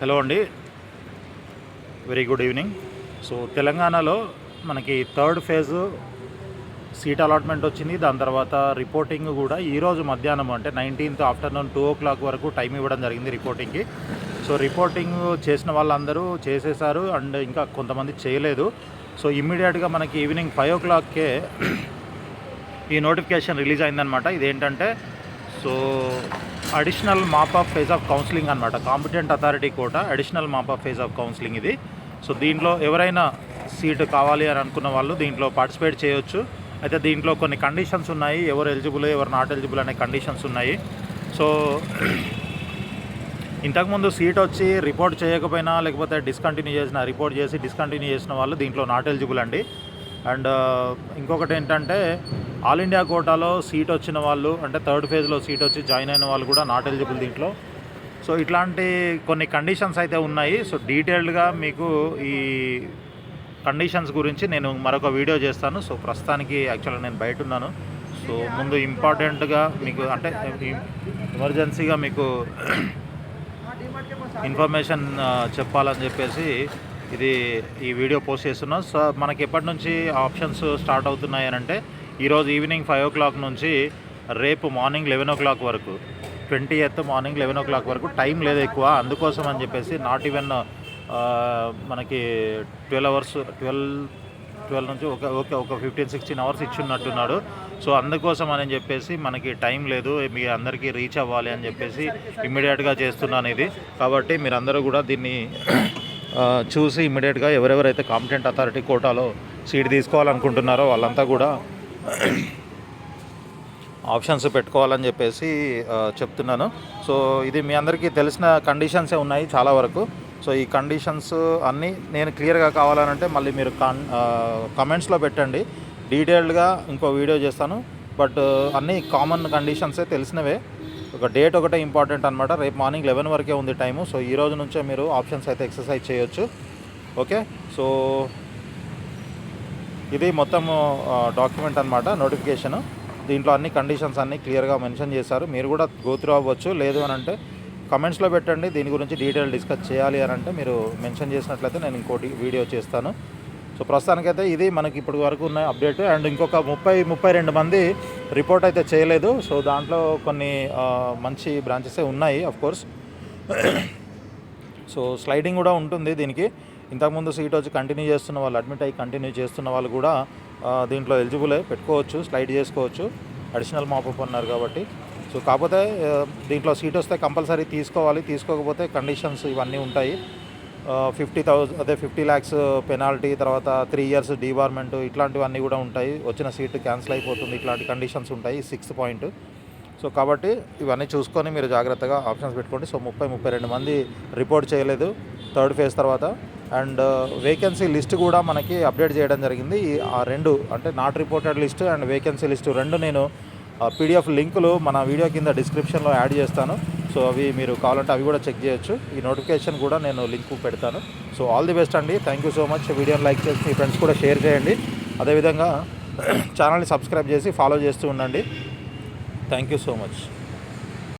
Hello అండి, very good evening. So తెలంగాణలో మనకి థర్డ్ ఫేజ్ సీట్ అలాట్మెంట్ వచ్చింది. దాని తర్వాత రిపోర్టింగ్ కూడా ఈరోజు మధ్యాహ్నం అంటే 19th ఆఫ్టర్నూన్ 2 o'clock వరకు టైం ఇవ్వడం జరిగింది రిపోర్టింగ్కి. సో రిపోర్టింగ్ చేసిన వాళ్ళందరూ చేసేసారు అండ్ ఇంకా కొంతమంది చేయలేదు. సో ఇమ్మీడియట్గా మనకి ఈవినింగ్ 5 o'clockకే ఈ నోటిఫికేషన్ రిలీజ్ అయిందనమాట. ఇదేంటంటే so additional mop of phase of counselling అనమాట. Competent authority quota additional mop of phase of counselling ఇది. సో దీంట్లో ఎవరైనా సీటు కావాలి అని అనుకున్న వాళ్ళు దీంట్లో పార్టిసిపేట్ చేయొచ్చు. అయితే దీంట్లో కొన్ని కండిషన్స్ ఉన్నాయి, ఎవరు ఎలిజిబుల్ ఎవరు నాట్ ఎలిజిబుల్ అనే కండిషన్స్ ఉన్నాయి. సో ఇంతకుముందు సీట్ వచ్చి రిపోర్ట్ చేయకపోయినా లేకపోతే రిపోర్ట్ చేసి డిస్కంటిన్యూ చేసిన వాళ్ళు దీంట్లో నాట్ ఎలిజిబుల్ అండి. అండ్ ఇంకొకటి ఏంటంటే ఆల్ ఇండియా కోటాలో సీట్ వచ్చిన వాళ్ళు అంటే థర్డ్ ఫేజ్లో సీట్ వచ్చి జాయిన్ అయిన వాళ్ళు కూడా నాట్ ఎలిజిబుల్ దీంట్లో. సో ఇట్లాంటి కొన్ని కండిషన్స్ అయితే ఉన్నాయి. సో డీటెయిల్డ్గా మీకు ఈ కండిషన్స్ గురించి నేను మరొక వీడియో చేస్తాను. సో ప్రస్తుతానికి యాక్చువల్గా నేను బయట ఉన్నాను. సో ముందు ఇంపార్టెంట్గా మీకు అంటే ఎమర్జెన్సీగా మీకు ఇన్ఫర్మేషన్ చెప్పాలని చెప్పేసి ఈ వీడియో పోస్ట్ చేస్తున్నాం. సో మనకి ఎప్పటి నుంచి ఆప్షన్స్ స్టార్ట్ అవుతున్నాయి అని అంటే ఈరోజు ఈవినింగ్ 5 o'clock నుంచి రేపు మార్నింగ్ 11 o'clock వరకు 20th మార్నింగ్ 11 o'clock వరకు టైం లేదు ఎక్కువ. అందుకోసం అని చెప్పేసి నాట్ ఈవెన్ మనకి 12 hours 12 నుంచి ఒక 15-16 hours ఇచ్చున్నట్టున్నాడు. సో అందుకోసం అని చెప్పేసి మనకి టైం లేదు, మీ అందరికీ రీచ్ అవ్వాలి అని చెప్పేసి ఇమ్మీడియట్గా చేస్తున్నాను ఇది. కాబట్టి మీరందరూ కూడా దీన్ని చూసి ఇమ్మీడియట్గా ఎవరెవరైతే కాంపిటెంట్ అథారిటీ కోటాలో సీట్ తీసుకోవాలనుకుంటున్నారో వాళ్ళంతా కూడా ఆప్షన్స్ పెట్టుకోవాలని చెప్పేసి చెప్తున్నాను. సో ఇది మీ అందరికీ తెలిసిన కండిషన్సే ఉన్నాయి చాలా వరకు. సో ఈ కండిషన్స్ అన్నీ నేను క్లియర్గా కావాలనంటే మళ్ళీ మీరు కమెంట్స్లో పెట్టండి, డీటెయిల్డ్గా ఇంకో వీడియో చేస్తాను. బట్ అన్నీ కామన్ కండిషన్సే తెలిసినవే. ఒక డేట్ ఒకటే ఇంపార్టెంట్ అనమాట. రేపు మార్నింగ్ 11 వరకే ఉంది టైము. సో ఈ రోజు నుంచే మీరు ఆప్షన్స్ అయితే ఎక్సర్సైజ్ చేయొచ్చు. ఓకే, సో ఇది మొత్తం డాక్యుమెంట్ అనమాట, నోటిఫికేషన్. దీంట్లో అన్ని కండిషన్స్ అన్నీ క్లియర్గా మెన్షన్ చేశారు. మీరు కూడా గోత్రూ అవ్వచ్చు. లేదు అని అంటే కమెంట్స్లో పెట్టండి, దీని గురించి డీటెయిల్ డిస్కస్ చేయాలి అని అంటే మీరు మెన్షన్ చేసినట్లయితే నేను ఇంకోటి వీడియో చేస్తాను. సో ప్రస్తుతానికైతే ఇది మనకి ఇప్పటి వరకు ఉన్న అప్డేట్. అండ్ ఇంకొక 32 మంది రిపోర్ట్ అయితే చేయలేదు. సో దాంట్లో కొన్ని మంచి బ్రాంచెసే ఉన్నాయి అఫ్కోర్స్. సో స్లైడింగ్ కూడా ఉంటుంది దీనికి. ఇంతకుముందు సీట్ వచ్చి కంటిన్యూ చేస్తున్న వాళ్ళు, అడ్మిట్ అయ్యి కంటిన్యూ చేస్తున్న వాళ్ళు కూడా దీంట్లో ఎలిజిబులే, పెట్టుకోవచ్చు, స్లైడ్ చేసుకోవచ్చు. అడిషనల్ మాపప్ అన్నారు కాబట్టి. సో కాకపోతే దీంట్లో సీట్ వస్తే కంపల్సరీ తీసుకోవాలి, తీసుకోకపోతే కండిషన్స్ ఇవన్నీ ఉంటాయి. 50 lakhs పెనాల్టీ, తర్వాత 3 years డీబార్మెంట్, ఇట్లాంటివన్నీ కూడా ఉంటాయి. వచ్చిన సీట్ క్యాన్సిల్ అయిపోతుంది, ఇట్లాంటి కండిషన్స్ ఉంటాయి. 6th point. సో కాబట్టి ఇవన్నీ చూసుకొని మీరు జాగ్రత్తగా ఆప్షన్స్ పెట్టుకోండి. సో 32 మంది రిపోర్ట్ చేయలేదు థర్డ్ ఫేజ్ తర్వాత. అండ్ వేకెన్సీ లిస్ట్ కూడా మనకి అప్డేట్ చేయడం జరిగింది. ఆ రెండు అంటే not reported list and vacancy list రెండు నేను PDF లింకులు మన వీడియో కింద డిస్క్రిప్షన్లో యాడ్ చేస్తాను. సో అవి మీరు కావాలంటే అవి కూడా చెక్ చేయొచ్చు. ఈ నోటిఫికేషన్ కూడా నేను లింక్ పెడతాను. సో ఆల్ ది బెస్ట్ అండి. Thank you so much. వీడియోని లైక్ చేసి మీ ఫ్రెండ్స్ కూడా షేర్ చేయండి. అదేవిధంగా ఛానల్ని సబ్స్క్రైబ్ చేసి ఫాలో చేస్తూ ఉండండి. Thank you so much.